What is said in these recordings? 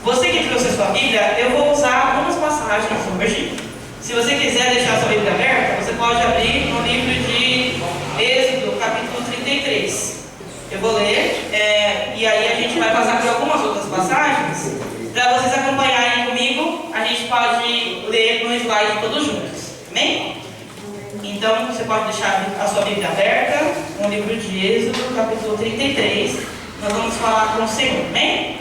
Você que trouxe a sua Bíblia, eu vou usar algumas passagens hoje. Se você quiser deixar a sua Bíblia aberta, você pode abrir no livro de Êxodo, capítulo 33. Eu vou ler, e aí a gente vai passar por algumas outras passagens. Para vocês acompanharem comigo, a gente pode ler no slide todos juntos. Amém? Então, você pode deixar a sua Bíblia aberta no livro de Êxodo, capítulo 33. Nós vamos falar com o Senhor. Amém?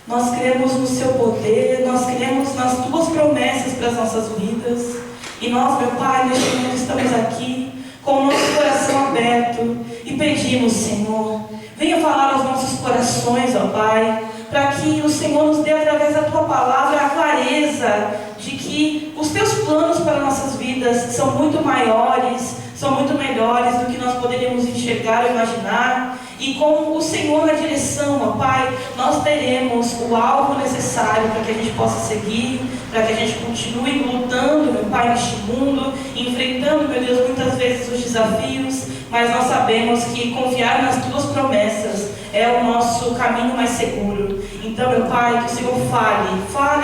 Nós cremos no seu poder, nós cremos nas tuas promessas para as nossas vidas. E nós, meu Pai, neste momento estamos aqui com o nosso coração aberto e pedimos, Senhor, venha falar aos nossos corações, ó Pai, para que o Senhor nos dê através da tua palavra a clareza de que os teus planos para nossas vidas são muito maiores, são muito melhores do que nós poderíamos enxergar ou imaginar. E com o Senhor na direção, ó Pai, nós teremos o alvo necessário para que a gente possa seguir, para que a gente continue lutando, meu Pai, neste mundo, enfrentando, meu Deus, muitas vezes os desafios, mas nós sabemos que confiar nas tuas promessas é o nosso caminho mais seguro. Então, meu Pai, que o Senhor fale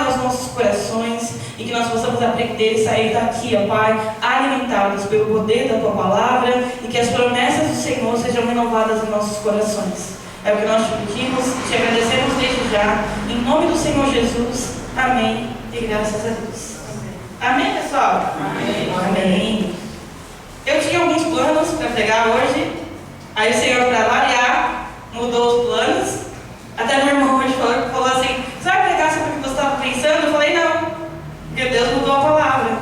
aos nossos corações e que nós possamos aprender e sair daqui, ó Pai, alimentados pelo poder da tua palavra e que as promessas do Senhor sejam renovadas em nossos corações. É o que nós te pedimos e te agradecemos desde já. Em nome do Senhor Jesus. Amém. E graças a Deus. Amém, pessoal? Amém. Amém. Eu tinha alguns planos para pregar hoje. Aí o Senhor, para variar, mudou os planos. Até meu irmão hoje falou assim: você vai pregar sobre o que você estava pensando? Eu falei: não, porque Deus mudou a palavra.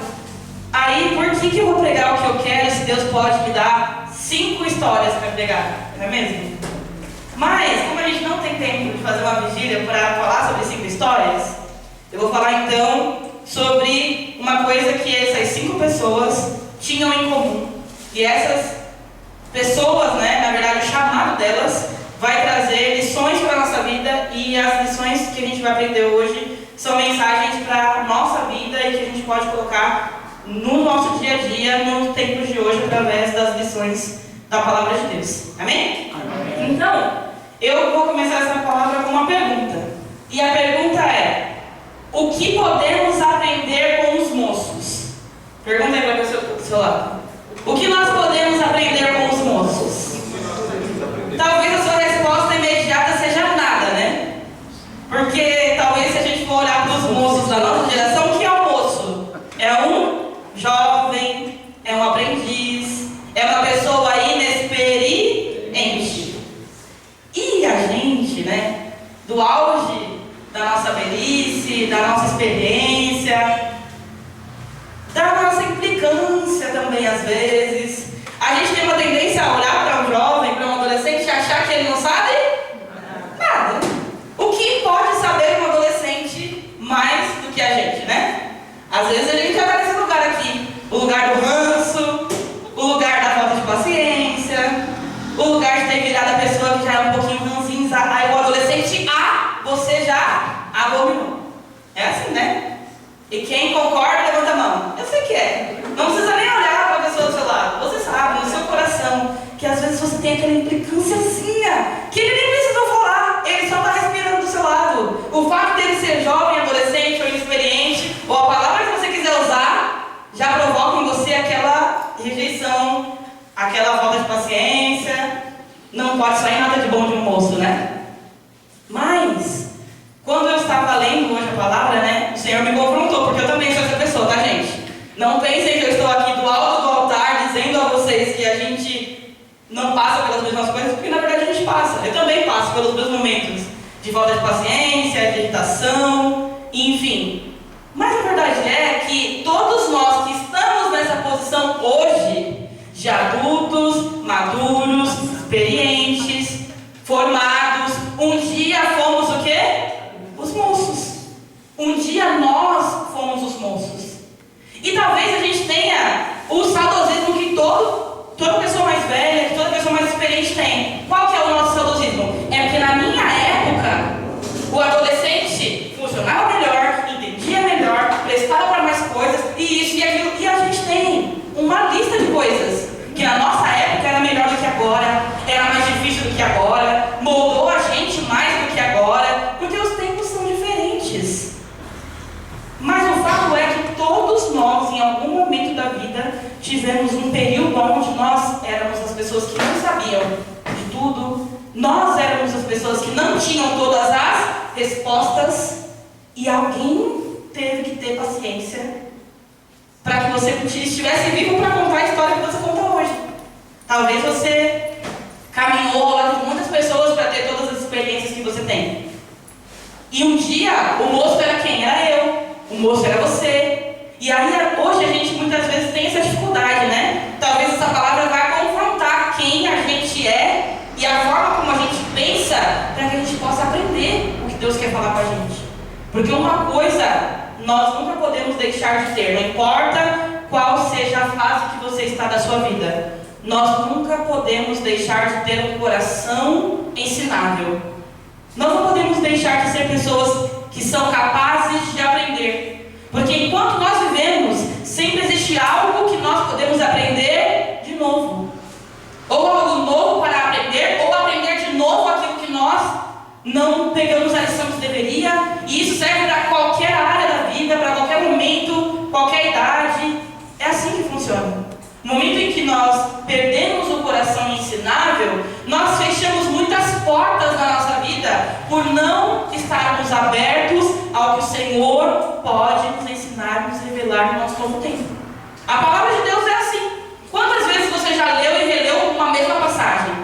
Aí, por que eu vou pregar o que eu quero se Deus pode me dar 5 histórias para pregar? Não é mesmo? Mas, como a gente não tem tempo de fazer uma vigília para falar sobre 5 histórias, eu vou falar então sobre uma coisa que essas 5 pessoas tinham em comum. E essas pessoas, na verdade, o chamado delas vai trazer lições para a nossa vida, e as lições que a gente vai aprender hoje são mensagens para a nossa vida e que a gente pode colocar no nosso dia a dia, no tempo de hoje, através das lições da Palavra de Deus. Amém? Amém. Então, eu vou começar essa palavra com uma pergunta. E a pergunta é: o que podemos aprender com os moços? Pergunta aí para o seu lado. O que nós podemos aprender com os moços? Talvez a sua resposta imediata seja nada, né? Porque talvez se a gente for olhar para os moços da nossa geração, o que é o moço? É um jovem, é um aprendiz, é uma pessoa inexperiente. E a gente, do auge da nossa velhice, da nossa experiência, da nossa implicância também às vezes, a gente tem uma tendência a olhar para um jovem, para um adolescente e achar que ele não sabe nada. O que pode saber um adolescente mais do que a gente, Às vezes a gente já está nesse lugar aqui, o lugar do ranço, o lugar da falta de paciência, o lugar de ter virado a pessoa que já é um pouquinho ranzinza. Aí o adolescente, você já abominou. É assim, E quem concorda, levanta a mão. Eu sei que é. Não precisa nem olhar para a pessoa do seu lado. Você sabe, no seu coração, que às vezes você tem aquela implicânciazinha, que ele nem precisou falar, ele só está respirando do seu lado. O fato dele ser jovem, adolescente ou inexperiente, ou a palavra que você quiser usar, já provoca em você aquela rejeição, aquela falta de paciência. Não pode sair nada de bom de um moço, Mas, quando eu estava lendo hoje a palavra, o Senhor me confrontou, porque eu também sou essa pessoa, tá, gente? Não pensem que eu estou aqui do alto do altar dizendo a vocês que a gente não passa pelas mesmas coisas, porque na verdade a gente passa. Eu também passo pelos meus momentos de falta de paciência, de irritação, enfim. Mas a verdade é que todos nós que estamos nessa posição hoje, de adultos, maduros, experientes, formados, um dia fomos o quê? Os moços. Um dia nós fomos os moços. E talvez a gente tenha o saudosismo que toda pessoa mais velha, que toda pessoa mais experiente tem. Qual que é o nosso saudosismo? É porque na minha época, o adolescente funcionava melhor, entendia melhor, prestava para mais coisas, e isso e aquilo. E a gente tem uma lista de coisas que na nossa época era melhor do que agora, era mais difícil do que agora, moldou a gente mais do que agora, porque os tempos são diferentes. diferentes. Mas o fato é que todos nós, em algum momento da vida, tivemos um período onde nós éramos as pessoas que não sabiam de tudo, nós éramos as pessoas que não tinham todas as respostas, e alguém teve que ter paciência para que você estivesse vivo para contar a história que você conta hoje. Talvez você caminhou ao lado de muitas pessoas para ter todas as experiências que você tem. E um dia, o moço era quem? Era eu. O moço era você. E aí, hoje a gente muitas vezes tem essa dificuldade, né? Talvez essa palavra vá confrontar quem a gente é e a forma como a gente pensa, para que a gente possa aprender o que Deus quer falar com a gente. Porque uma coisa nós nunca podemos deixar de ter, não importa qual seja a fase que você está da sua vida, nós nunca podemos deixar de ter um coração ensinável. Nós não podemos deixar de ser pessoas que são capazes de aprender. Porque enquanto nós vivemos, sempre existe algo que nós podemos aprender de novo. Ou algo novo para aprender, ou aprender de novo aquilo que nós não pegamos a lição que deveria. E isso serve para qualquer área da vida, para qualquer momento, qualquer idade. É assim que funciona. No momento em que nós perdemos o coração ensinável, nós fechamos muitas portas na nossa vida por não estarmos abertos ao que o Senhor pode nos ensinar, nos revelar no nosso novo tempo. A palavra de Deus é assim. Quantas vezes você já leu e releu uma mesma passagem?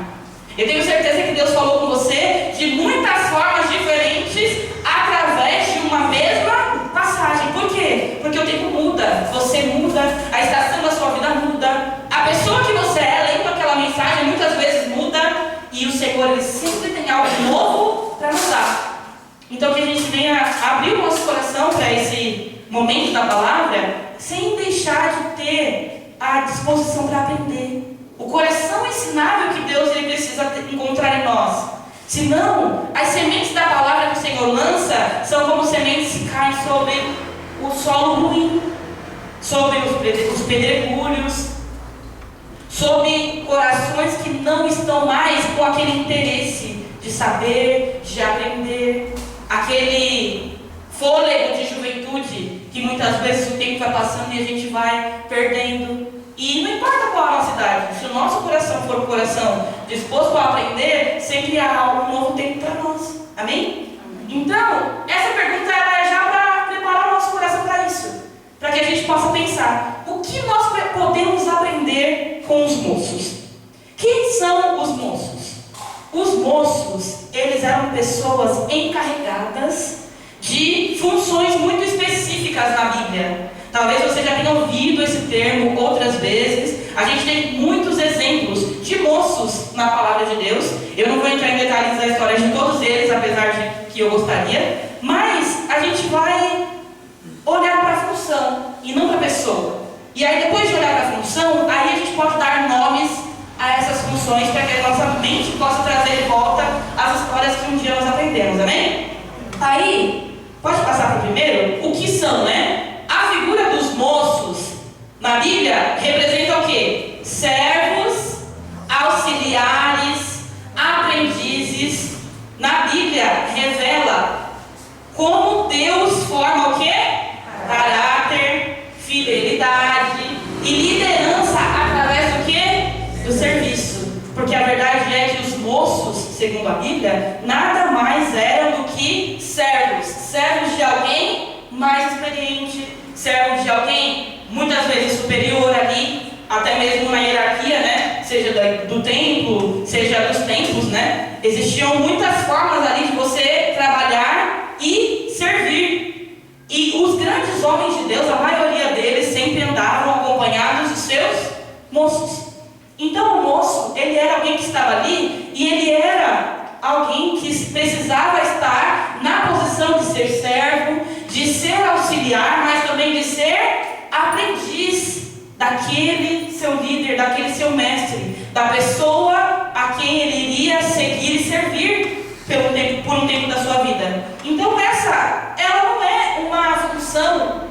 Eu tenho certeza que Deus falou com você de muitas formas diferentes através de uma mesma passagem. Por quê? Porque o tempo muda, você muda, a estação da sua vida muda, a pessoa que você é lendo aquela mensagem muitas vezes muda, e o Senhor ele sempre tem algo novo para nos dar. Então que a gente venha abrir o nosso coração para esse momento da palavra, sem deixar de ter a disposição para aprender. O coração ensinável que Deus ele precisa encontrar em nós. Senão, as sementes da palavra que o Senhor lança são como sementes que caem sobre o solo ruim, sobre os pedregulhos, sobre corações que não estão mais com aquele interesse de saber, de aprender, aquele fôlego de juventude que muitas vezes o tempo vai passando e a gente vai perdendo. E não importa qual a nossa idade, se o nosso coração for um coração disposto a aprender, sempre há algo novo tempo para nós. Amém? Então, essa pergunta ela é já para preparar o nosso coração para isso, para que a gente possa pensar, o que nós podemos aprender com os moços? Quem são os moços? Os moços, eles eram pessoas encarregadas de funções muito específicas na Bíblia. Talvez você já tenha ouvido esse termo outras vezes. A gente tem muitos exemplos de moços na palavra de Deus. Eu não vou entrar em detalhes da história de todos eles, apesar de que eu gostaria. Mas a gente vai olhar para a função e não para a pessoa. E aí depois de olhar para a função, aí a gente pode dar nomes a essas funções para que a nossa mente possa trazer de volta as histórias que um dia nós aprendemos, amém? Aí, pode passar para o primeiro? O que são, né? A figura dos moços na Bíblia representa o quê? Servos, auxiliares, aprendizes. Na Bíblia revela como Deus forma o quê? Caráter, fidelidade e liderança através do quê? Do serviço. Porque a verdade é que os moços, segundo a Bíblia, nada mais eram do que servos. Servos de alguém mais experiente, servos de alguém muitas vezes superior ali, até mesmo na hierarquia, né? Seja do templo, seja dos templos, né? Existiam muitas formas ali de você trabalhar e servir. E os grandes homens de Deus, a maioria deles sempre andavam acompanhados dos seus moços. Então o moço, ele era alguém que estava ali e ele era alguém que precisava estar na posição de ser servo, de ser auxiliar, mas também de ser aprendiz daquele seu líder, daquele seu mestre, da pessoa a quem ele iria seguir e servir por um tempo da sua vida. Então ela não é uma função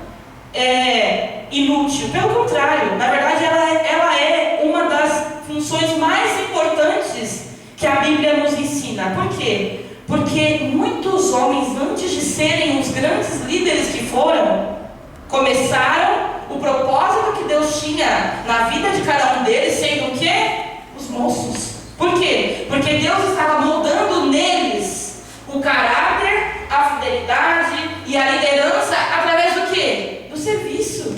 inútil, pelo contrário, na verdade ela é uma das funções mais importantes que a Bíblia nos ensina. Por quê? Porque muitos homens, antes de serem os grandes líderes que foram, começaram o propósito que Deus tinha na vida de cada um deles, sendo o quê? Os moços. Por quê? Porque Deus estava moldando neles o caráter, a fidelidade e a liderança através do quê? Do serviço.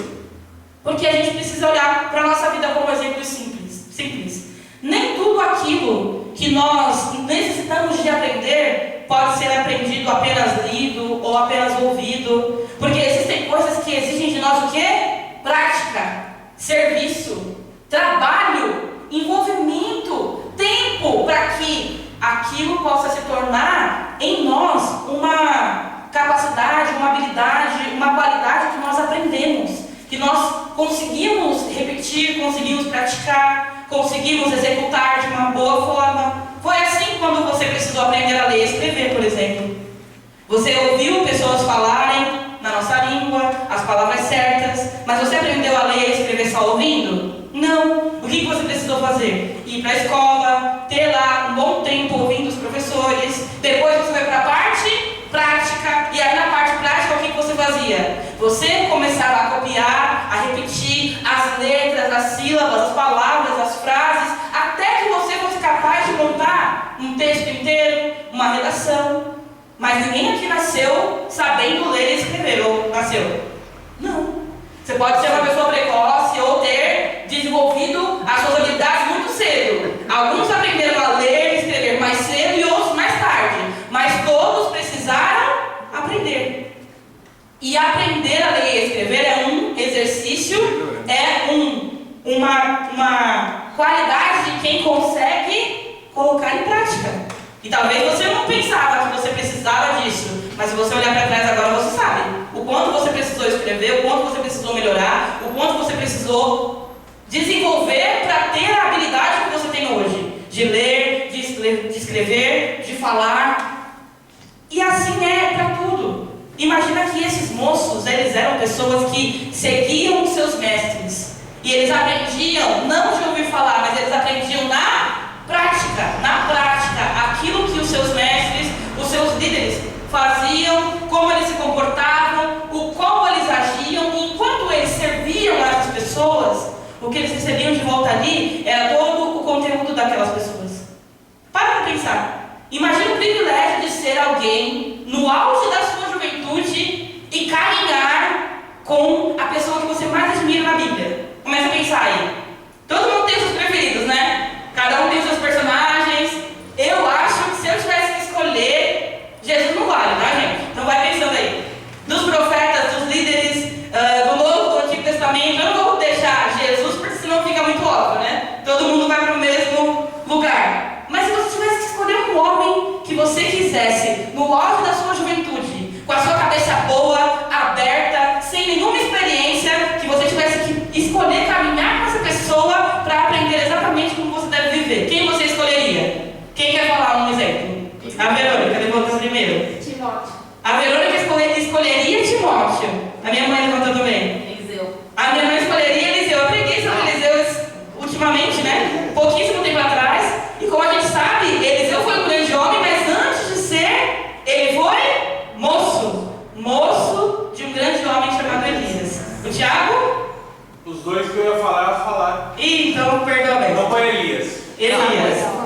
Porque a gente precisa olhar para a nossa vida como exemplo simples. Nem tudo aquilo que nós necessitamos de aprender pode ser aprendido apenas lido ou apenas ouvido. Porque existem coisas que exigem de nós o quê? Prática, serviço, trabalho, envolvimento, tempo, para que aquilo possa se tornar em nós uma capacidade, uma habilidade, uma qualidade que nós aprendemos, que nós conseguimos repetir, conseguimos praticar, conseguimos executar de uma boa forma. Foi assim quando você precisou aprender a ler e escrever, por exemplo. Você ouviu pessoas falarem na nossa língua as palavras certas, mas você aprendeu a ler e escrever só ouvindo? Não. O que você precisou fazer? Ir para a escola, ter lá um bom tempo ouvindo os professores, depois você vai para a parte prática, e aí na parte prática o que você fazia? Você começava a copiar, a repetir as letras, as sílabas, as palavras, as frases, até que você fosse capaz de montar um texto inteiro, uma redação. Mas ninguém aqui nasceu sabendo ler e escrever, ou nasceu? Não. Você pode ser uma pessoa precoce ou ter desenvolvido as suas habilidades muito cedo. Alguns aprenderam a ler e escrever mais cedo e outros mais tarde. Mas todos precisaram aprender. E aprender a ler e escrever é um exercício, é uma qualidade de quem consegue colocar em prática. E talvez você não pensava que você precisava disso, mas se você olhar para trás agora, você sabe o quanto você precisou escrever, o quanto você precisou melhorar, o quanto você precisou desenvolver para ter a habilidade que você tem hoje, de ler, de escrever, de falar. E assim é para tudo. Imagina que esses moços, eles eram pessoas que seguiam os seus mestres. E eles aprendiam, não de ouvir falar, mas eles aprendiam na prática, aquilo que os seus mestres, os seus líderes faziam, como eles se comportavam, como eles agiam, e enquanto eles serviam a essas pessoas, o que eles recebiam de volta ali era todo o conteúdo daquelas pessoas. Para pensar. Imagina o privilégio de ser alguém no auge da sua juventude e caminhar com a pessoa que você mais admira na Bíblia. Começa a pensar aí. Todo mundo tem seus preferidos, né? Cada um tem seus personagens. Eu acho que se eu tivesse que escolher, Jesus não vale, tá, gente? Então vai pensando aí. Dos profetas, dos líderes do Novo, do Antigo Testamento, eu não vou deixar Jesus, porque senão fica muito óbvio, né? Todo mundo vai para o mesmo lugar. Mas se você tivesse que escolher um homem que você quisesse, no auge da sua juventude, com a sua cabeça boa, aberta, sem nenhuma experiência, que você tivesse que escolher caminhar com essa pessoa para aprender exatamente como você deve viver, quem você escolheria? Quem quer falar um exemplo? A Verônica, levanta primeiro. Timóteo. A Verônica escolheria Timóteo. A minha mãe levantou também. Eliseu. A minha mãe escolheria Eliseu. Eu preguei sobre Eliseu ultimamente, né? Pouquíssimo tempo atrás. E como a gente sabe, Eliseu foi um grande homem, mas antes de ser, ele foi moço de um grande homem chamado Elias. O Tiago? Os dois que eu ia falar. Então, perdoa bem. Não foi Elias.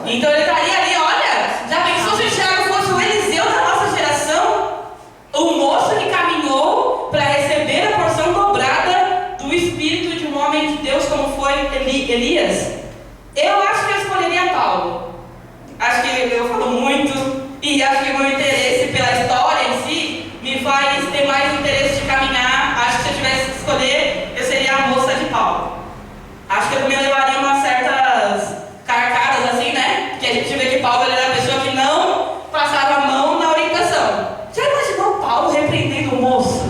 Então ele estaria ali, olha, já pensou se o Tiago fosse o Eliseu da nossa geração? O moço que caminhou para receber a porção dobrada do Espírito de um homem de Deus como foi Elias? Eu acho que eu escolheria Paulo. Acho que eu falo muito e acho que o meu interesse pela história em si me faz ter mais interesse de caminhar. Acho que se eu tivesse que escolher, eu seria a moça de Paulo. Acho que eu também levaria umas certas carcadas assim, né? Porque a gente vê que Paulo era a pessoa que não passava a mão na orientação. Já imaginou Paulo repreendendo o moço?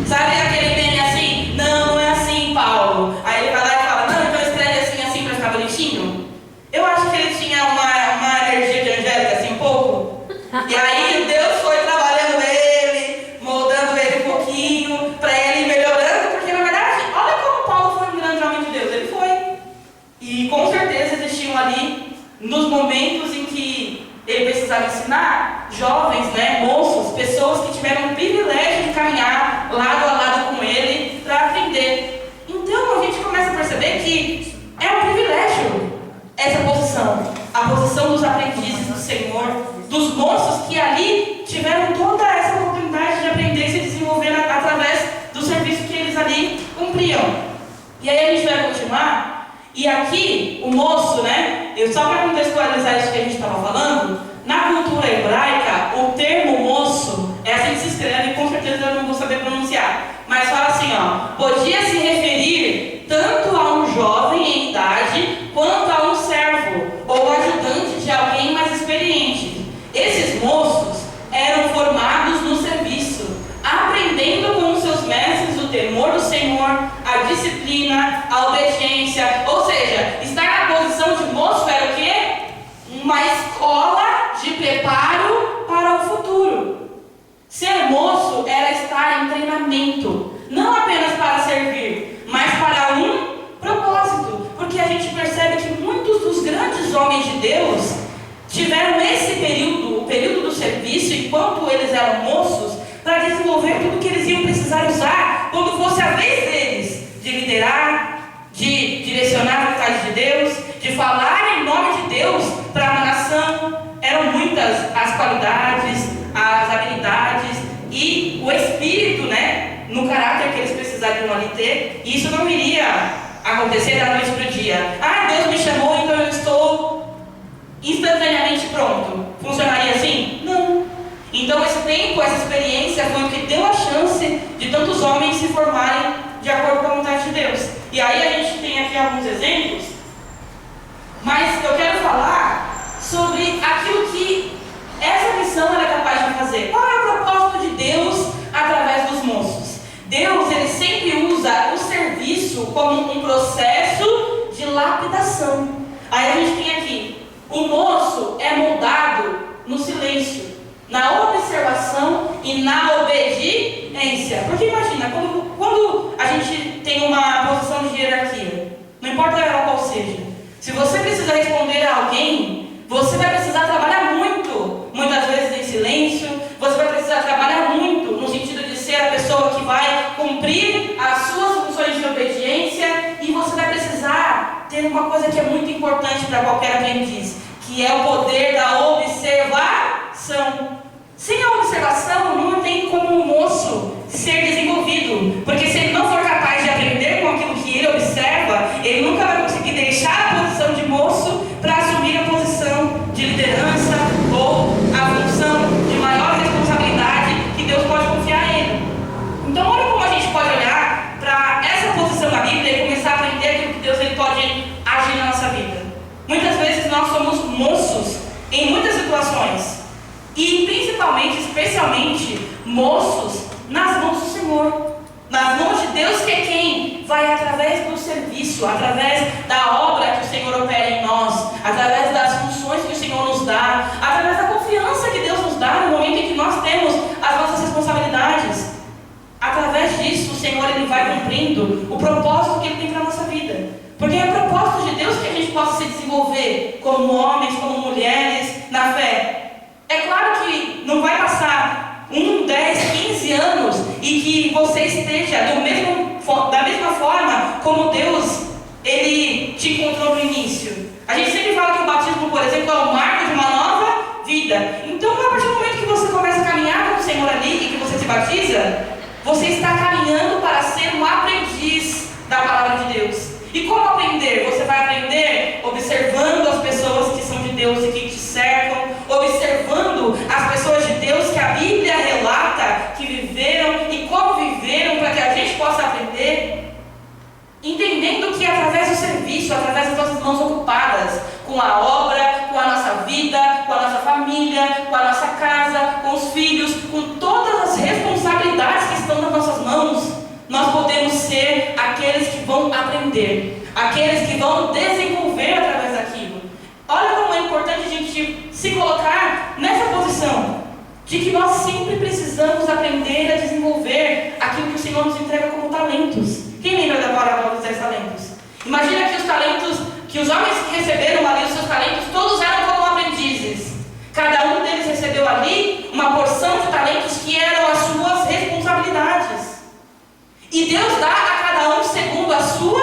Sabe aquele meme assim? Não é assim, Paulo. Aí ele vai lá e fala, não, então escreve assim para ficar bonitinho. Eu acho que ele tinha uma energia de Angélica assim um pouco. E aí disposição dos aprendizes do Senhor, dos moços que ali tiveram toda essa oportunidade de aprender e se desenvolver através do serviço que eles ali cumpriam. E aí a gente vai continuar, e aqui o moço, né, só para contextualizar isso que a gente estava falando, na cultura hebraica, o termo moço, é assim que se escreve, com certeza eu não vou saber pronunciar, mas fala assim, ó, podia se referir tanto a um jovem em idade, quanto a um servo, ou ajudante de alguém mais experiente. Esses moços eram formados no serviço, aprendendo com os seus mestres o temor do Senhor, a disciplina, a obediência, ou seja, estar na posição de moço era o quê? Uma escola de preparo para o futuro. Ser moço era estar em treinamento, não apenas para servir, mas para um propósito, porque a gente percebe que muitos dos grandes homens de Deus tiveram esse período, o período do serviço, enquanto eles eram moços, para desenvolver tudo que eles iam precisar usar quando fosse a vez deles de liderar, de direcionar a vontade de Deus, de falar em nome de Deus para uma nação. Eram muitas as qualidades, as habilidades e o espírito, né, no caráter que eles precisariam ali ter. E isso não iria acontecer da noite para o dia. Ah, Deus me chamou, então eu estou instantaneamente pronto. Funcionaria assim? Não. Então esse tempo, essa experiência foi o que deu a chance de tantos homens se formarem de acordo com a vontade de Deus. E aí a gente tem aqui alguns exemplos, mas eu quero falar sobre aquilo que essa missão ela é capaz de fazer. Qual é o propósito de Deus através dos moços? Deus, ele sempre usa o serviço como um processo de lapidação. Aí a gente tem aqui, o moço é moldado no silêncio, na observação e na obediência. Porque imagina, quando a gente tem uma posição de hierarquia, não importa ela qual seja, se você precisa responder a alguém, você vai precisar trabalhar muito, muitas vezes em silêncio, você vai precisar trabalhar muito no sentido de ser a pessoa que vai cumprir as suas funções de obediência, e você vai precisar ter uma coisa que é muito importante para qualquer aprendiz, que é o poder da observação. Sem a observação, não tem como o moço ser desenvolvido, porque se ele não for capaz de aprender com aquilo que ele observa, ele nunca vai conseguir deixar a posição de moço para assumir a posição de liderança ou a função de maior responsabilidade que Deus pode confiar a ele. Então olha como a gente pode olhar para essa posição na Bíblia e começar a aprender aquilo que Deus ele pode agir na nossa vida. Muitas vezes nós somos moços em muitas situações, e principalmente, especialmente, moços nas mãos do Senhor, nas mãos de Deus, que é quem vai através do serviço, através da obra que o Senhor opera em nós, através das funções que o Senhor nos dá, através da confiança que Deus nos dá no momento em que nós temos as nossas responsabilidades. Através disso, o Senhor ele vai cumprindo o propósito que Ele tem para a nossa vida, porque é o propósito de Deus que a gente possa se desenvolver como homens, como mulheres, na fé. É claro que não vai passar 1, 10, 15 anos e que você esteja da mesma forma como Deus ele te encontrou no início. A gente sempre fala que o batismo, por exemplo, é o marco de uma nova vida. Então, a partir do momento que você começa a caminhar com o Senhor ali e que você se batiza, você está caminhando para ser um aprendiz da palavra de Deus. E como aprender? Você vai aprender observando as pessoas que são de Deus e que te cercam, observando as pessoas de Deus que a Bíblia relata que viveram e como viveram, para que a gente possa aprender, entendendo que através do serviço, através das nossas mãos ocupadas com a obra, com a nossa vida, com a nossa família, com a nossa casa, com os filhos, com todas as responsabilidades que estão nas nossas mãos, nós podemos ser aqueles que vão aprender, aqueles que vão desenvolver através daquilo. Olha como é importante a gente se colocar nessa posição, de que nós sempre precisamos aprender a desenvolver aquilo que o Senhor nos entrega como talentos. Quem lembra da parábola dos 10 talentos? Imagina que os talentos, que os homens que receberam ali os seus talentos, todos eram como aprendizes. Cada um deles recebeu ali uma porção de talentos que eram as suas responsabilidades. E Deus dá a cada um segundo a sua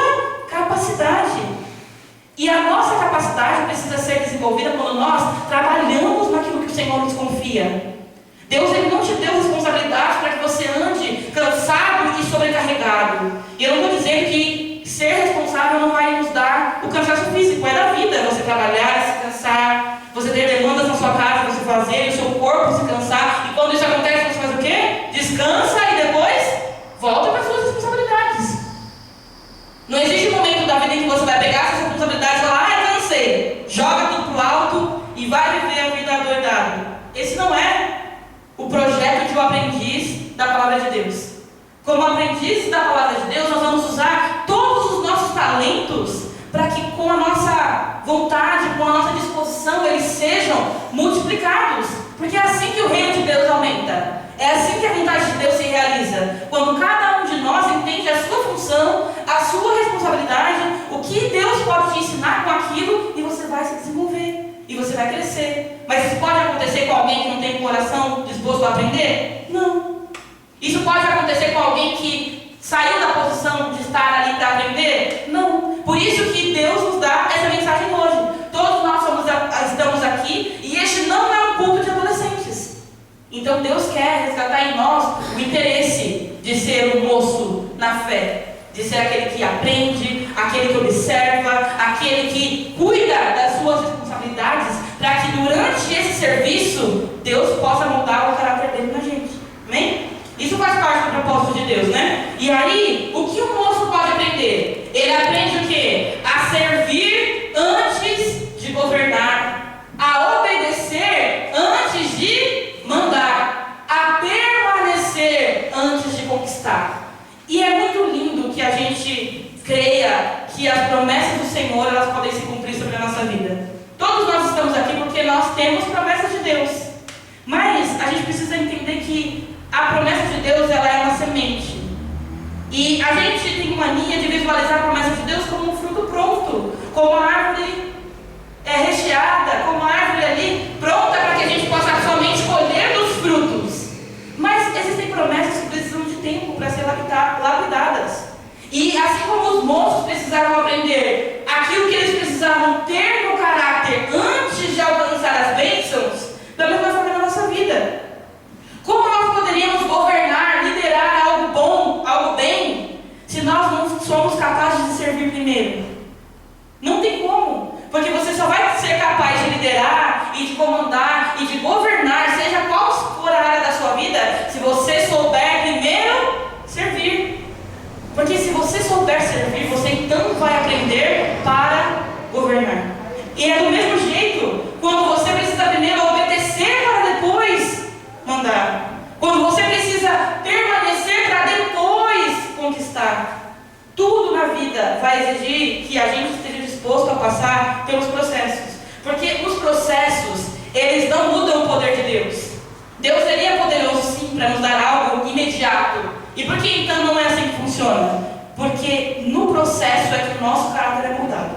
capacidade. E a nossa capacidade precisa ser desenvolvida quando nós trabalhamos naquilo que o Senhor nos confia. Deus ele não te deu responsabilidade para que você ande cansado e sobrecarregado. E eu não estou dizendo que ser responsável não vai nos dar o cansaço físico. É da vida você trabalhar, se cansar, você ter demandas na sua casa, você fazer, o seu corpo se cansar. E quando isso acontece, você faz o quê? Descansa e depois volta para as suas responsabilidades. Não existe um momento da vida em que você vai pegar suas responsabilidades e falar, cansei. Joga tudo pro alto e vai viver a vida adoidada. Esse não é o projeto de um aprendiz da palavra de Deus. Como aprendiz da palavra de Deus, nós vamos usar todos os nossos talentos para que com a nossa vontade, com a nossa disposição, eles sejam multiplicados. Porque é assim que o reino de Deus aumenta. É assim que a vontade de Deus se realiza. Quando cada um de nós entende a sua função, a sua responsabilidade, o que Deus pode te ensinar com aquilo, e você vai se desenvolver. E você vai crescer. Mas isso pode acontecer com alguém que não tem um coração disposto a aprender? Não. Isso pode acontecer com alguém que saiu da posição de estar ali para aprender? Não. Por isso que Deus nos dá essa mensagem hoje. Todos nós estamos aqui e este não é um culto de adolescentes. Então Deus quer resgatar em nós o interesse de ser um moço na fé. De ser aquele que aprende, aquele que observa, aquele que cuida das suas responsabilidades, para que durante esse serviço, Deus possa moldar o caráter dele na gente. Amém? Isso faz parte do propósito de Deus, né? E aí, o que o moço pode aprender? Ele aprende o quê? A servir antes de governar, a obedecer antes de mandar, a permanecer antes de conquistar. E é muito lindo que a gente creia que as promessas do Senhor elas podem se cumprir sobre a nossa vida. Todos nós estamos aqui porque nós temos promessas de Deus. Mas a gente precisa entender que a promessa de Deus ela é uma semente. E a gente tem mania de visualizar a promessa de Deus como um fruto pronto, como uma árvore recheada, como uma árvore ali pronta para que a gente possa somente colher dos frutos. Mas existem promessas que precisam de tempo para ser lapidadas. E assim como os moços precisaram aprender aquilo que eles precisavam ter no caráter antes de alcançar as bênçãos, da mesma forma na nossa vida. Como nós poderíamos governar, liderar algo bom, algo bem, se nós não somos capazes de servir primeiro? Não tem como. Porque você só vai ser capaz de liderar e de comandar e de governar, seja qual for a área da sua vida, se você souber primeiro servir. Porque se você souber servir, você então vai aprender para governar. E é do mesmo jeito, quando você precisa primeiro obedecer para depois mandar. Quando você precisa permanecer para depois conquistar. Tudo na vida vai exigir que a gente esteja disposto a passar pelos processos. Porque os processos, eles não mudam o poder de Deus. Deus seria poderoso sim para nos dar algo imediato. E por que então não é assim que funciona? Porque no processo é que o nosso caráter é moldado.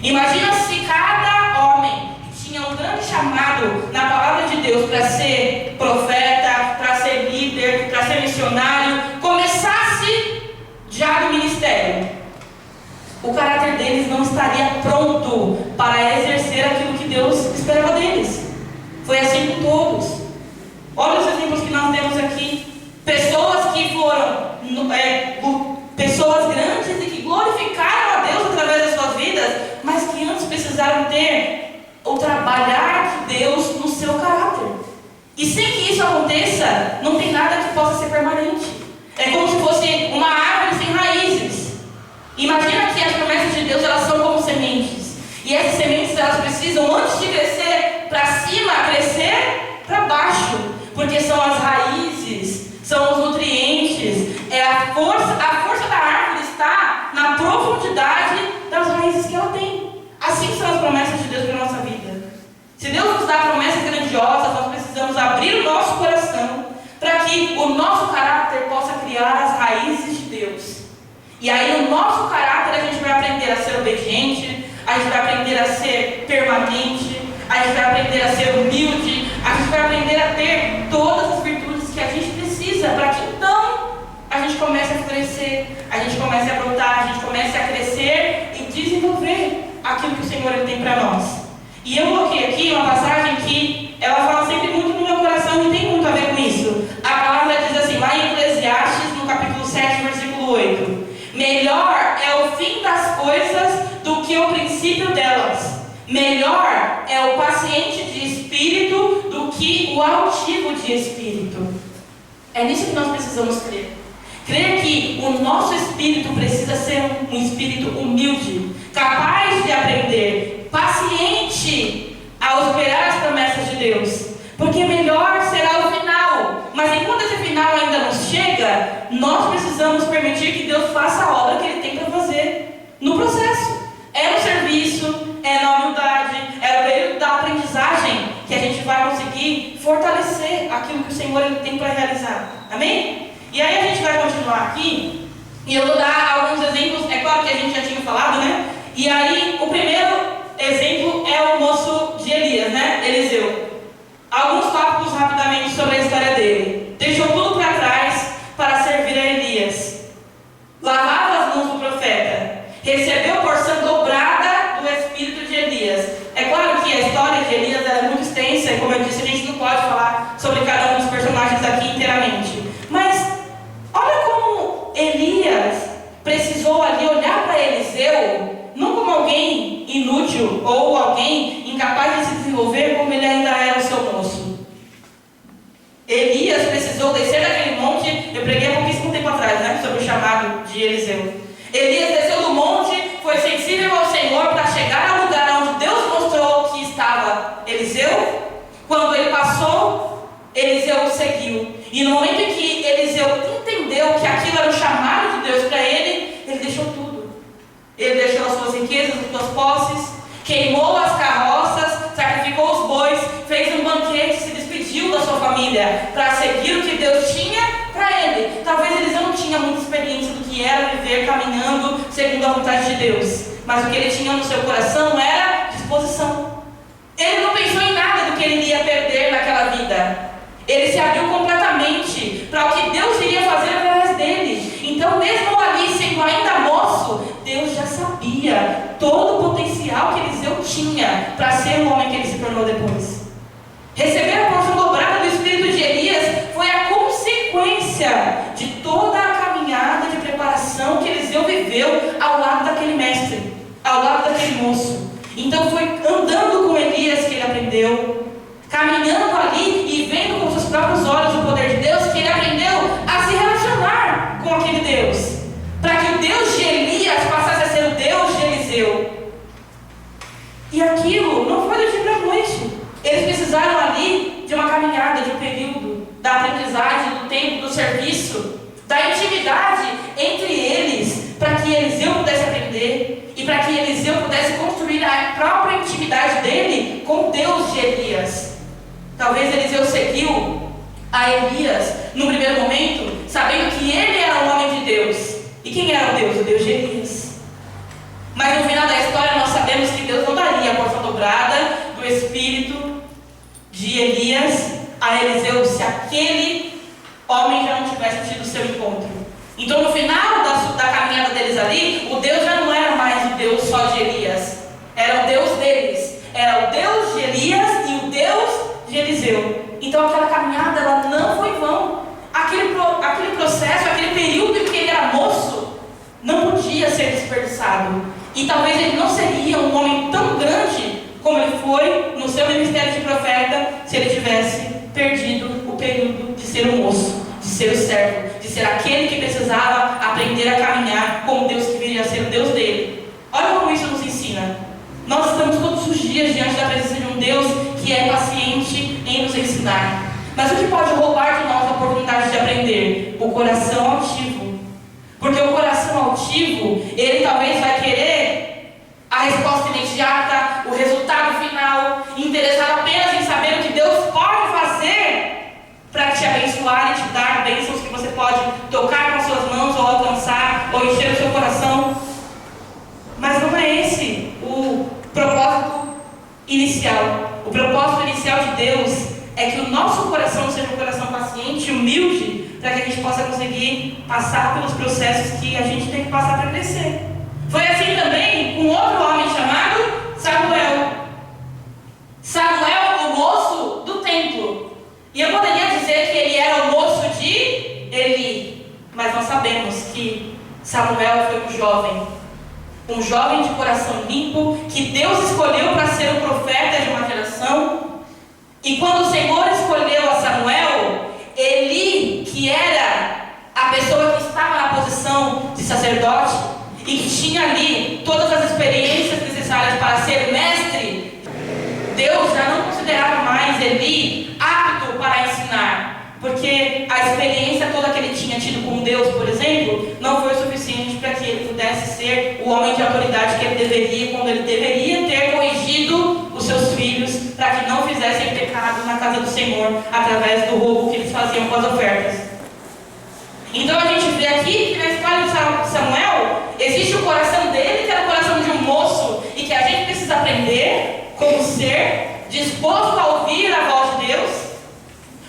Imagina se cada homem que tinha um grande chamado na palavra de Deus para ser profeta, para ser líder, para ser missionário, começasse já no ministério. O caráter deles não estaria pronto para exercer aquilo que Deus esperava deles. Foi assim com todos. Olha os exemplos que nós temos aqui. Pessoas que foram pessoas grandes e que glorificaram a Deus através das suas vidas, mas que antes precisaram ter ou trabalhar de Deus no seu caráter. E sem que isso aconteça, não tem nada que possa ser permanente. É como se fosse uma árvore sem raízes. Imagina que as promessas de Deus elas são como sementes. E essas sementes elas precisam, antes de crescer para cima, crescer para baixo. Porque são as raízes, são os nutrientes. A força da árvore está na profundidade das raízes que ela tem. Assim são as promessas de Deus para a nossa vida. Se Deus nos dá promessas grandiosas, nós precisamos abrir o nosso coração para que o nosso caráter possa criar as raízes de Deus. E aí no nosso caráter a gente vai aprender a ser obediente, a gente vai aprender a ser permanente, a gente vai aprender a ser humilde, a gente vai aprender a ter todas as virtudes que a gente precisa para que então a gente comece a florescer, a gente comece a brotar, a gente comece a crescer e desenvolver a aquilo que o Senhor ele tem para nós. E eu coloquei aqui uma passagem que ela fala sempre muito no meu coração e tem muito a ver com isso. A palavra diz assim, lá em Eclesiastes, no capítulo 7, versículo 8. Melhor é o fim das coisas do que o princípio delas. Melhor é o paciente de espírito do que o altivo de espírito. É nisso que nós precisamos crer. Crer que o nosso espírito precisa ser um espírito humilde, capaz de aprender, paciente ao esperar as promessas de Deus. Porque melhor será o final. Mas enquanto esse final ainda não chega, nós precisamos permitir que Deus faça a obra que Ele tem para fazer no processo. É no serviço, é na humildade, é no período da aprendizagem que a gente vai conseguir fortalecer aquilo que o Senhor ele tem para realizar. Amém? E aí a gente vai continuar aqui e eu vou dar alguns exemplos. É claro que a gente já tinha falado, né? E aí o primeiro exemplo é o moço de Elias, né? Eliseu. Alguns tópicos rapidamente sobre a história dele. Deixou tudo para trás para servir a Elias. Lavava as mãos do profeta. Recebeu porção dobrada do espírito de Elias. É claro que a história de Elias é muito extensa e, como eu disse, a gente não pode falar sobre cada um dos personagens aqui inteiramente. Mas olha como Elias precisou ali olhar para Eliseu, não como alguém inútil ou alguém incapaz de se desenvolver, como ele ainda era o seu moço. Elias precisou descer daquele monte. Eu preguei há pouquíssimo tempo atrás, né, sobre o chamado de Eliseu. Elias desceu do monte, foi sensível ao Senhor para chegar ao lugar onde Deus mostrou que estava Eliseu. Quando ele passou, Eliseu o seguiu. E no momento em que Eliseu entendeu que aquilo era o chamado de Deus para ele, ele deixou tudo. Ele deixou as suas riquezas, as suas posses, queimou as carroças, sacrificou os bois, fez um banquete, se despediu da sua família para seguir o que Deus tinha para ele. Talvez Eliseu não tinha muita experiência do que era viver caminhando segundo a vontade de Deus, mas o que ele tinha no seu coração era disposição. Ele não pensou em nada do que ele ia perder naquela vida. Ele se abriu completamente para o que Deus iria fazer através dele. Então, mesmo ali sendo ainda moço, Deus já sabia todo o potencial que Eliseu tinha para ser o homem que ele se tornou depois. Receber a porção dobrada do espírito de Elias foi a consequência de toda a caminhada de preparação que Eliseu viveu ao lado daquele mestre, ao lado daquele moço. Então foi andando com Elias que ele aprendeu, caminhando ali e vendo com seus próprios olhos o poder de Deus, que ele aprendeu a se relacionar com aquele Deus, para que o Deus de Elias passasse a ser o Deus de Eliseu. E aquilo não foi do dia para a noite. Eles precisaram ali de uma caminhada, de um período, da aprendizagem, do tempo, do serviço, da intimidade entre eles, para que Eliseu pudesse aprender e para que Eliseu pudesse construir a própria intimidade dele com Deus de Elias. Talvez Eliseu seguiu a Elias no primeiro momento, sabendo que ele era um homem de Deus. E quem era o Deus? O Deus de Elias. Mas no final da história nós sabemos que Deus não daria a porção dobrada do espírito de Elias a Eliseu se aquele homem já não tivesse tido o seu encontro. Então no final da caminhada deles ali, o Deus já não era mais o Deus só de Elias, era o Deus deles, era o Deus de Elias e o Deus de Eliseu. Então aquela caminhada ela não foi em vão. Aquele processo, aquele período em que ele era moço, não podia ser desperdiçado. E talvez ele não seria um homem tão grande como ele foi no seu ministério de profeta se ele tivesse perdido o período de ser um moço, de ser o servo, de ser aquele que precisava aprender a caminhar com o Deus que viria a ser o Deus dele. Olha como isso nos ensina. Nós estamos todos os dias diante da presença de um Deus que é paciente em nos ensinar. Mas o que pode roubar de nós a oportunidade de aprender? O coração altivo. Porque o coração altivo, ele talvez vai querer a resposta imediata, o resultado final, interessado apenas em saber o que Deus pode fazer para te abençoar e te dar bênçãos que você pode tocar com as suas mãos ou alcançar ou encher o seu coração. Mas não é esse o propósito inicial. O propósito inicial de Deus é que o nosso coração seja um coração paciente e humilde, para que a gente possa conseguir passar pelos processos que a gente tem que passar para crescer. Foi assim também com outro homem chamado Samuel. Samuel, o moço do templo. E eu poderia dizer que ele era o moço de Eli, mas nós sabemos que Samuel foi um jovem de coração limpo, que Deus escolheu para ser o profeta de uma geração. E quando o Senhor escolheu a Samuel, Eli, que era a pessoa que estava na posição de sacerdote e que tinha ali todas as experiências necessárias para ser mestre, Deus já não considerava mais Eli apto para ensinar, porque a experiência toda que ele tinha tido com Deus, por exemplo, não foi o suficiente para que ele pudesse ser o homem de autoridade que ele deveria, quando ele deveria ter corrigido os seus filhos para que não fizessem pecado na casa do Senhor através do roubo que eles faziam com as ofertas. Então a gente vê aqui que na história de Samuel existe o coração dele, que era o coração de um moço, e que a gente precisa aprender como ser disposto a ouvir a voz de Deus.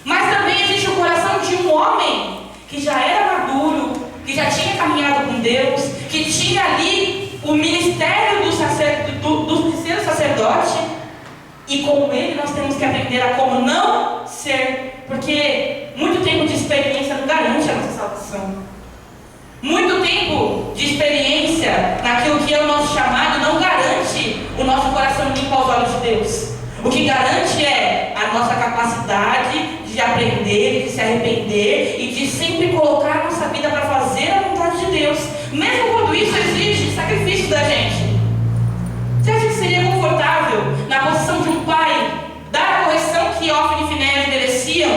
Mas também existe o coração de um homem que já era maduro, que já tinha caminhado com Deus, que tinha ali o ministério do terceiro sacerdote. E com ele nós temos que aprender a como não ser, porque muito tempo de experiência não garante a nossa salvação. Muito tempo de experiência naquilo que é o nosso chamado não garante o nosso coração limpo aos olhos de Deus. O que garante é a nossa capacidade de aprender, de se arrepender e de sempre colocar a nossa vida para fazer a vontade de Deus, mesmo quando isso exige sacrifício da gente. Você acha que seria confortável, na posição de um pai, dar a correção que Hófni e Finéias mereciam?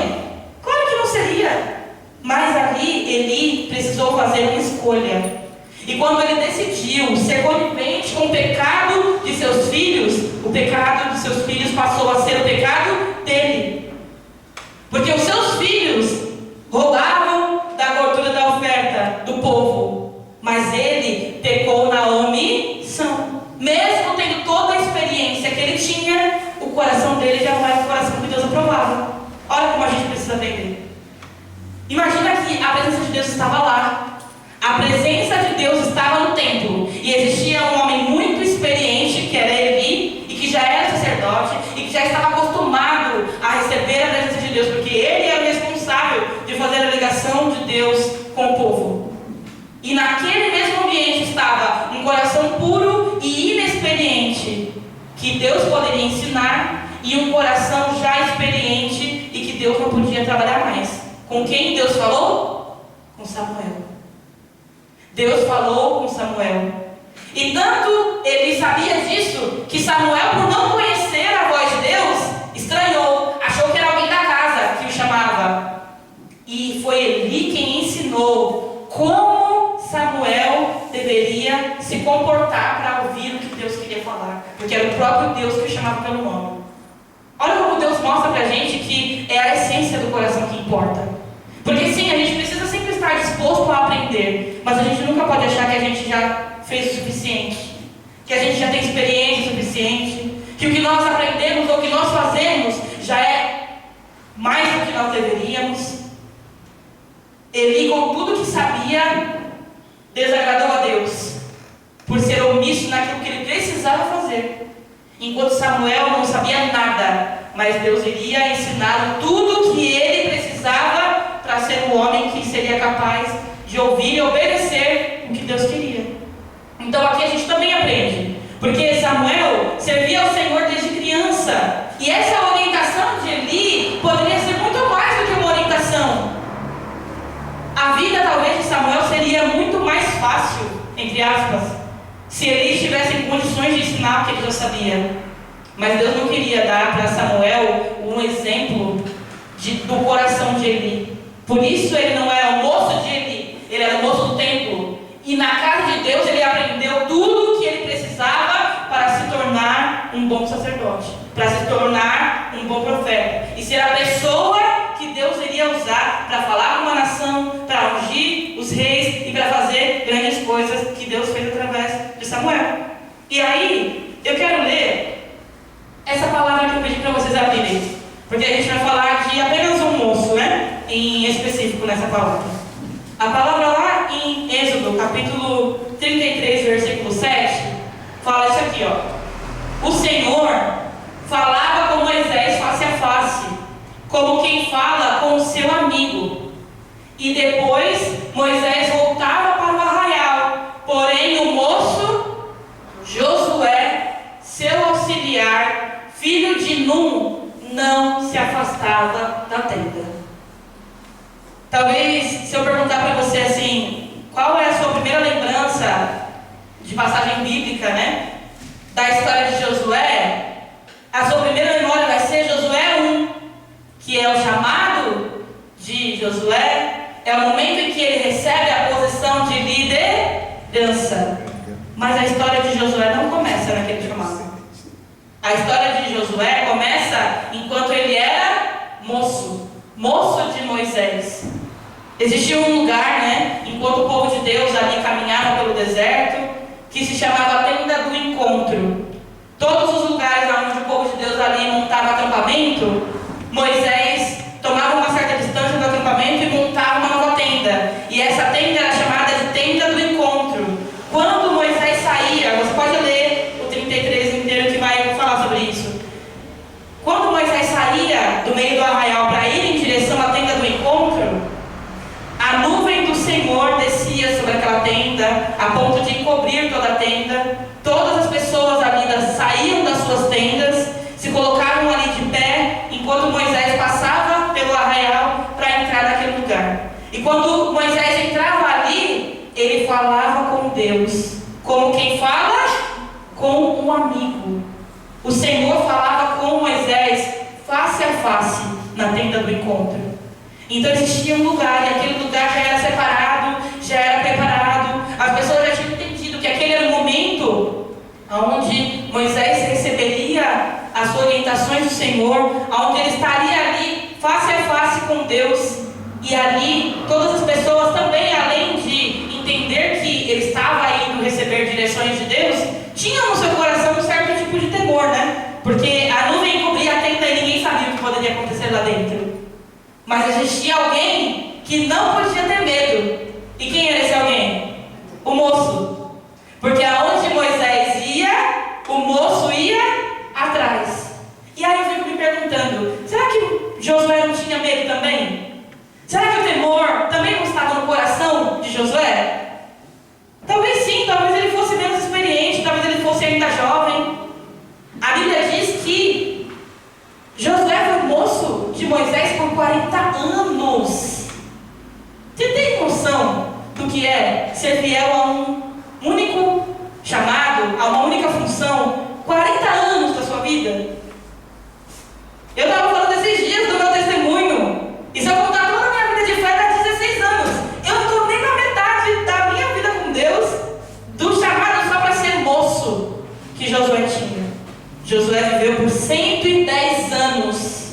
Claro que não seria. Mas ali Eli precisou fazer uma escolha. E quando ele decidiu ser conivente com o pecado de seus filhos, o pecado de seus filhos passou a ser o pecado dele. Porque os seus filhos roubavam da gordura da oferta do povo, mas ele pecou na omissão. Mesmo tendo toda a experiência que ele tinha, o coração dele já não era o coração que Deus aprovava. Olha como a gente precisa aprender. Imagina que a presença de Deus estava lá. A presença de Deus estava no templo. E existia um homem muito experiente, que era Eli, e que já era sacerdote, e que já estava acostumado a receber a presença de Deus, porque ele era o responsável de fazer a ligação de Deus com o povo. E naquele mesmo ambiente estava um coração puro e inexperiente, que Deus poderia ensinar, e um coração já experiente e que Deus não podia trabalhar mais. Com quem Deus falou? Com Samuel. Deus falou com Samuel. E tanto ele sabia disso, que Samuel, por não conhecer a voz de Deus, estranhou, achou que era alguém da casa que o chamava. E foi Eli quem ensinou como Samuel deveria se comportar para ouvir o que Deus queria falar, porque era o próprio Deus que o chamava pelo nome. Olha como Deus mostra pra gente que é a essência do coração que importa. Porque sim, a gente precisa sempre estar disposto a aprender, mas a gente nunca pode achar que a gente já fez o suficiente, que a gente já tem experiência suficiente, que o que nós aprendemos ou o que nós fazemos já é mais do que nós deveríamos. Eli, com tudo que sabia, desagradou a Deus por ser omisso naquilo que ele precisava fazer, enquanto Samuel não sabia nada, mas Deus iria ensinar tudo que ele precisava para ser um homem que seria capaz de ouvir e obedecer o que Deus queria. Então aqui a gente também aprende, porque Samuel servia ao Senhor desde criança, e essa orientação de Eli poderia ser muito mais do que uma orientação. A vida talvez de Samuel seria muito mais fácil, entre aspas, se Eli estivesse em condições de ensinar o que ele já sabia. Mas Deus não queria dar para Samuel um exemplo do coração de Eli. Por isso ele não era o moço de Eli, ele era o moço do templo. E na casa de Deus ele aprendeu tudo o que ele precisava para se tornar um bom sacerdote, para se tornar um bom profeta e ser a pessoa que Deus iria usar para falar com uma nação, para ungir os reis e para fazer grandes coisas que Deus fez através de Samuel. E aí, eu quero ler essa palavra que eu pedi para vocês abrirem, porque a gente vai falar de apenas um moço, né? Em específico nessa palavra. A palavra lá em Êxodo, capítulo 33, versículo 7, como quem fala com o seu amigo. E depois Moisés voltava para o arraial, porém o moço Josué, seu auxiliar, filho de Num, não se afastava da tenda. Talvez, se eu perguntar para você assim, qual é a sua primeira lembrança de passagem bíblica, né, da história de Josué, a sua primeira memória vai ser Josué 1, que é o chamado de Josué, é o momento em que ele recebe a posição de liderança. Mas a história de Josué não começa naquele chamado. A história de Josué começa enquanto ele era moço de Moisés. Existia um lugar, né, enquanto o povo de Deus ali caminhava pelo deserto, que se chamava a Tenda do Encontro. Todos os lugares onde o povo de Deus ali montava acampamento, Moisés tomava uma certa distância do acampamento e montava uma nova tenda. E essa tenda era chamada de Tenda do Encontro. Quando Moisés saía, você pode ler o 33 inteiro que vai falar sobre isso. Quando Moisés saía do meio do arraial para ir em direção à Tenda do Encontro, a nuvem do Senhor descia sobre aquela tenda, a ponto de cobrir toda a tenda. Todas as pessoas ali saíam das suas tendas, se colocavam ali de pé, enquanto Moisés passava pelo arraial para entrar naquele lugar. E quando Moisés entrava ali, ele falava com Deus, como quem fala com um amigo. O Senhor falava com Moisés face a face na tenda do encontro. Então existia um lugar, e aquele lugar já era separado, já era preparado. As pessoas já tinham entendido que aquele era o momento onde Moisés receberia as orientações do Senhor, onde ele estaria ali face a face com Deus. E ali todas as pessoas também, além de entender que ele estava indo receber direções de Deus, tinham no seu coração um certo tipo de temor, né? Porque a nuvem cobria a tenda e ninguém sabia o que poderia acontecer lá dentro. Mas existia alguém que não podia ter medo. E quem era esse alguém? O moço. Porque aonde Moisés ia, o moço ia atrás. E aí eu fico me perguntando, será que Josué não tinha medo também? Será que o temor também não estava no coração de Josué? Talvez sim, talvez ele fosse menos experiente, talvez ele fosse ainda jovem. A Bíblia diz que Josué foi moço de Moisés por 40 anos. Você tem noção do que é ser fiel a um único chamado, a uma única função? 40 anos da sua vida. Eu estava falando esses dias do meu testemunho. E se eu contar toda a minha vida de fé, dá 16 anos. Eu não estou nem na metade da minha vida com Deus, do chamado só para ser moço que Josué tinha. Josué viveu por 110 anos.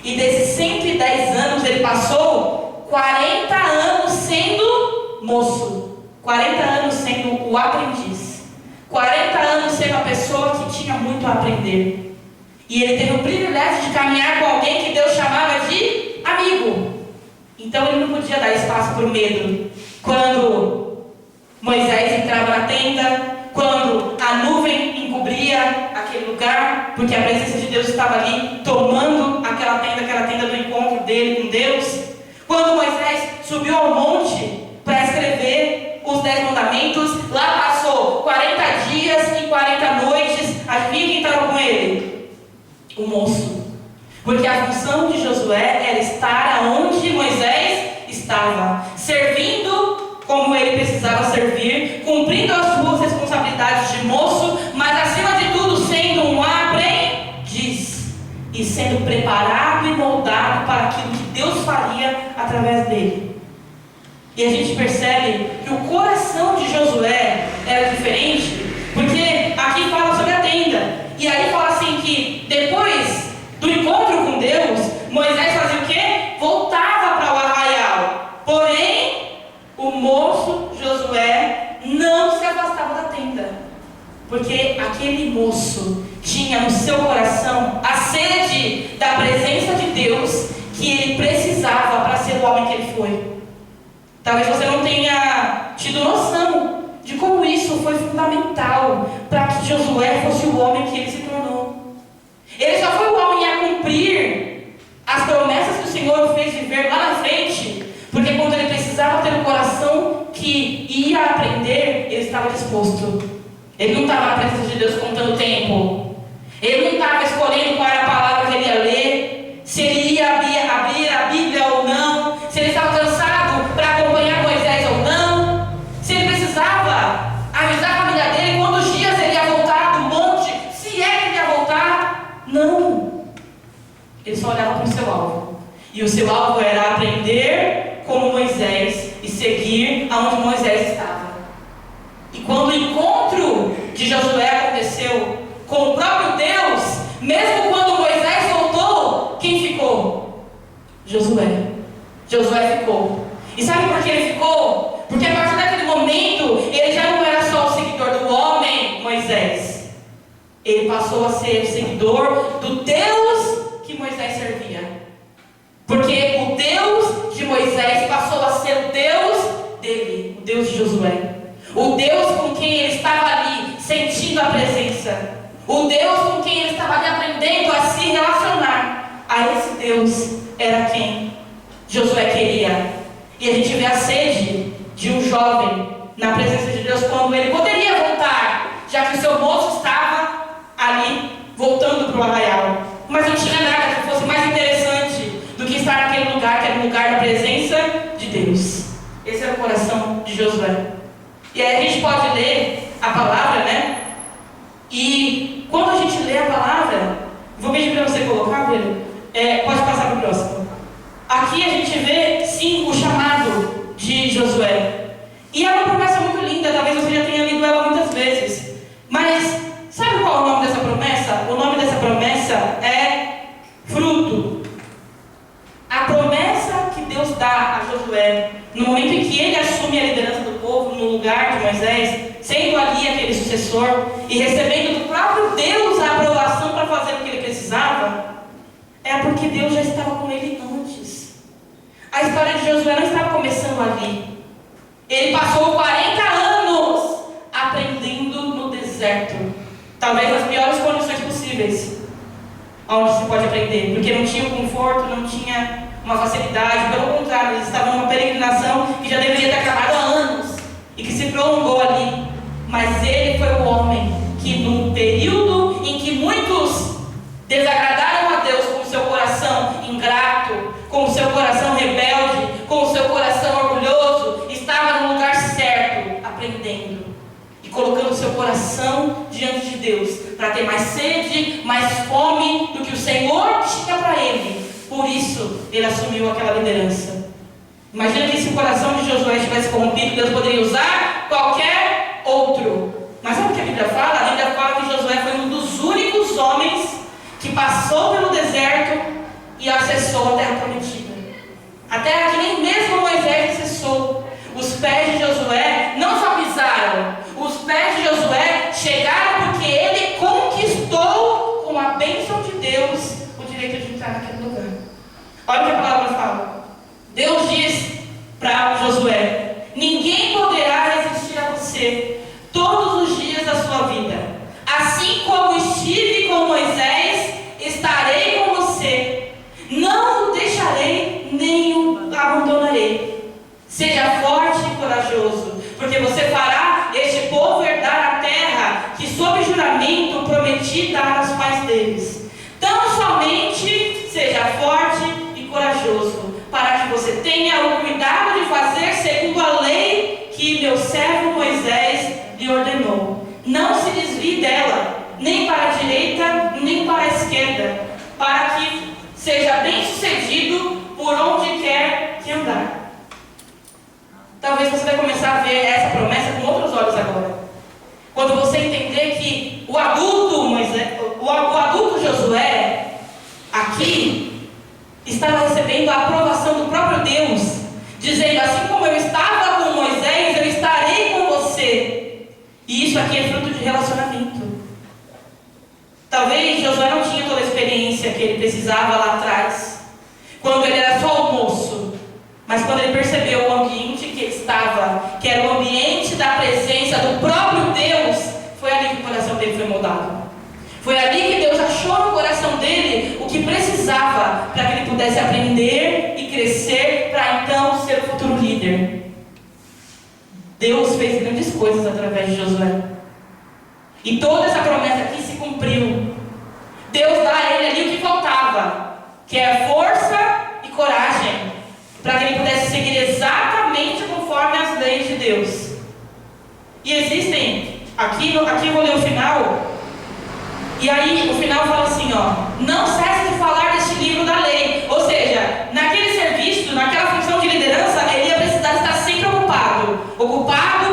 E desses 110 anos ele passou 40 anos sendo moço. 40 anos sendo o aprendiz. 40 anos sendo a pessoa que tinha muito a aprender. E ele teve o privilégio de caminhar com alguém que Deus chamava de amigo. Então ele não podia dar espaço por medo. Quando Moisés entrava na tenda, quando a nuvem encobria aquele lugar, porque a presença de Deus estava ali tomando aquela tenda do encontro dele com Deus. Quando Moisés subiu ao monte para escrever os 10 mandamentos, lá passou 40 dias e 40 noites. Adivinha quem estava com ele? O moço. Porque a função de Josué era estar aonde Moisés estava, servindo como ele precisava servir, cumprindo as suas responsabilidades de moço, mas acima de tudo sendo um aprendiz e sendo preparado e moldado para aquilo que Deus faria através dele. E a gente percebe que o coração de Josué era diferente, porque aqui fala sobre a tenda, e aí fala assim que depois do encontro com Deus, Moisés fazia o quê? Voltava para o arraial. Porém, o moço Josué não se afastava da tenda, porque aquele moço tinha no seu coração a sede da presença de Deus que ele precisava para ser o homem que ele foi. Talvez você não tenha tido noção de como isso foi fundamental para que Josué fosse o homem que ele se tornou. Ele só foi o homem a cumprir as promessas que ia aprender, ele estava disposto. Ele não estava na presença de Deus contando tempo. Ele não estava escolhendo qual era a palavra que ele ia ler, se ele ia abrir a Bíblia ou não, se ele estava cansado para acompanhar Moisés ou não, se ele precisava avisar a família dele quantos dias ele ia voltar do monte, se é que ele ia voltar. Não. Ele só olhava para o seu alvo. E o seu alvo era aprender como Moisés e seguir aonde Moisés estava. E quando o encontro de Josué aconteceu com o próprio Deus, mesmo quando Moisés voltou, quem ficou? Josué. Josué ficou. E sabe por que ele ficou? Porque a partir daquele momento, ele já não era só o seguidor do homem Moisés. Ele passou a ser o seguidor do Deus que Moisés servia. Porque o Deus de Moisés passou a ser o Deus dele, o Deus de Josué. O Deus com quem ele estava ali, sentindo a presença. O Deus com quem ele estava ali aprendendo a se relacionar. A esse Deus era quem Josué queria. E a gente vê a sede de um jovem na presença de Deus quando ele poderia voltar, já que o seu moço estava ali, voltando para o arraial. Mas não tinha nada que fosse mais interessante do que estar naquele lugar, que era o lugar da presença de Deus. Esse era o coração de Josué. E aí a gente pode ler a palavra, né? E quando a gente lê a palavra, vou pedir para você colocar, Pedro, pode passar para o próximo. Aqui a gente vê, sim, o chamado de Josué. E é uma promessa muito linda, talvez você já tenha lido ela muitas vezes. Mas, sabe qual é o nome dessa promessa? O nome dessa promessa é fruto. A promessa que Deus dá a Josué, no momento em que ele assume a liderança do povo no lugar de Moisés, sendo ali aquele sucessor e recebendo do próprio Deus a aprovação para fazer o que ele precisava, é porque Deus já estava com ele antes. A história de Josué não estava começando ali. Ele passou 40 anos aprendendo no deserto, talvez nas piores condições possíveis, onde se pode aprender, porque não tinha conforto, não tinha uma facilidade, pelo contrário, eles estavam numa peregrinação que já deveria ter acabado há anos e que se prolongou ali. Mas ele foi o homem que, num período em que muitos desagradaram a Deus com o seu coração ingrato, com o seu coração rebelde, com o seu coração orgulhoso, estava no lugar certo, aprendendo e colocando o seu coração diante de Deus, para ter mais sede, mais fome do que o Senhor tinha para ele. Por isso, ele assumiu aquela liderança. Imagina que se o coração de Josué estivesse corrompido, Deus poderia usar qualquer outro. Mas sabe o que a Bíblia fala? A Bíblia fala que Josué foi um dos únicos homens que passou pelo deserto e acessou a terra prometida. A terra que nem mesmo Moisés acessou. Os pés de Josué não só pisaram, os pés de Josué chegaram porque ele conquistou, com a bênção de Deus, o direito de entrar naquele lugar. Olha o que a palavra fala. Deus diz para Josué: ninguém poderá resistir a você todos os dias da sua vida. Assim como estive com Moisés, estarei com você. Não o deixarei, nem o abandonarei. Seja forte e corajoso, porque você fará este povo herdar a terra que, sob juramento, prometi dar aos pais deles. Tão somente seja forte e corajoso, para que você tenha o cuidado de fazer segundo a lei que meu servo Moisés lhe ordenou. Não se desvie dela, nem para a direita, nem para a esquerda, para que seja bem sucedido por onde quer que andar. Talvez você vai começar a ver essa promessa com outros olhos agora. Quando você entender que o adulto Josué, aqui, estava recebendo a aprovação do próprio Deus, dizendo: assim como eu estava com Moisés, eu estarei com você. E isso aqui é fruto de relacionamento. Talvez Josué não tinha toda a experiência que ele precisava lá atrás, quando ele era só o moço. Mas quando ele percebeu o ambiente que ele estava, que era o ambiente da presença do próprio Deus, foi ali que o coração dele foi moldado. Foi ali que Deus achou no coração dele o que precisava para que ele pudesse aprender e crescer, para então ser o futuro líder. Deus fez grandes coisas através de Josué. E toda essa promessa aqui se cumpriu. Deus dá a ele ali o que faltava, que é força e coragem, para que ele pudesse seguir exatamente conforme as leis de Deus. E existem, aqui eu vou ler o final, e aí o final fala assim, não cesse de falar deste livro da lei. Ou seja, naquele serviço, naquela função de liderança, ele ia precisar estar sempre ocupado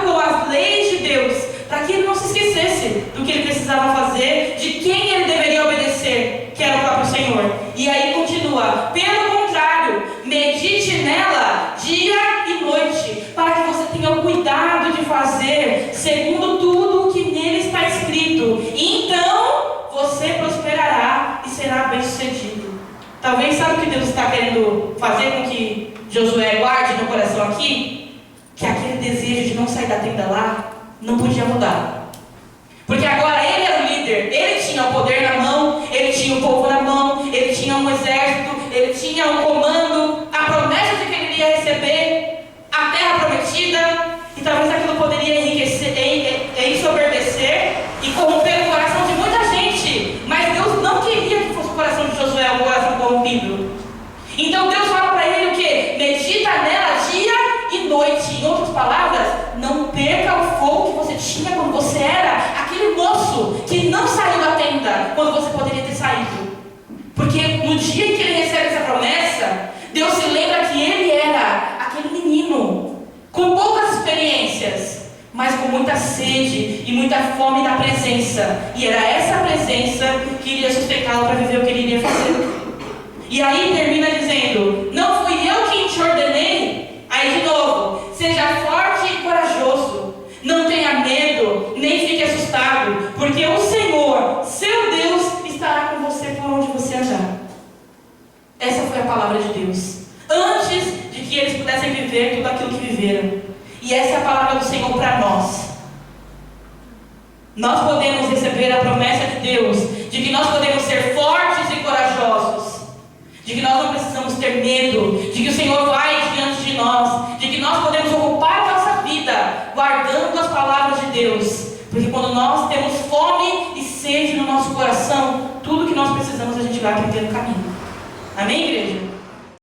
com as leis de Deus, para que ele não se esquecesse do que ele precisava fazer, de quem ele deveria obedecer, que era o próprio Senhor. E aí continua, pelo contrário, medite nela dia e noite, para que você tenha o cuidado de fazer segundo tudo o que nele está escrito. E então você prosperará e será bem-sucedido. Talvez sabe o que Deus está querendo fazer com que Josué guarde no coração aqui? Que aquele desejo de não sair da tenda lá não podia mudar. Porque agora ele era o líder, ele tinha o poder na mão, ele tinha o povo na mão, ele tinha um exército, ele tinha um comando, a promessa de que ele iria receber a terra prometida, e talvez aquilo poderia enriquecer, ensoberbecer e corromper o coração de muita gente. Mas Deus não queria que fosse o coração de Josué um coração corrompido. Então Deus fala para ele o quê? Medita nela dia e noite. Em outras palavras, não perca o fogo que você tinha quando você era aquele moço que não saiu da tenda quando você poderia ter saído. Porque no dia em que ele recebe essa promessa, Deus se lembra que ele era aquele menino com poucas experiências, mas com muita sede e muita fome da presença. E era essa presença que iria sustentá-lo para viver o que ele iria fazer. E aí termina dizendo, não fui eu quem te ordenei? Aí de novo, seja forte e corajoso, não tenha medo, nem fique assustado, porque o Senhor, seu Deus, estará com você por onde você andar. Essa foi a palavra de Deus, antes de que eles pudessem viver tudo aquilo que viveram. E essa é a palavra do Senhor para nós. Nós podemos receber a promessa de Deus, de que nós podemos ser fortes e corajosos, de que nós não precisamos ter medo, de que o Senhor vai diante de nós, de que nós podemos ocupar a nossa vida guardando as palavras de Deus, porque quando nós temos fome e sede no nosso coração, tudo que nós precisamos a gente vai aprender no caminho. Amém, igreja?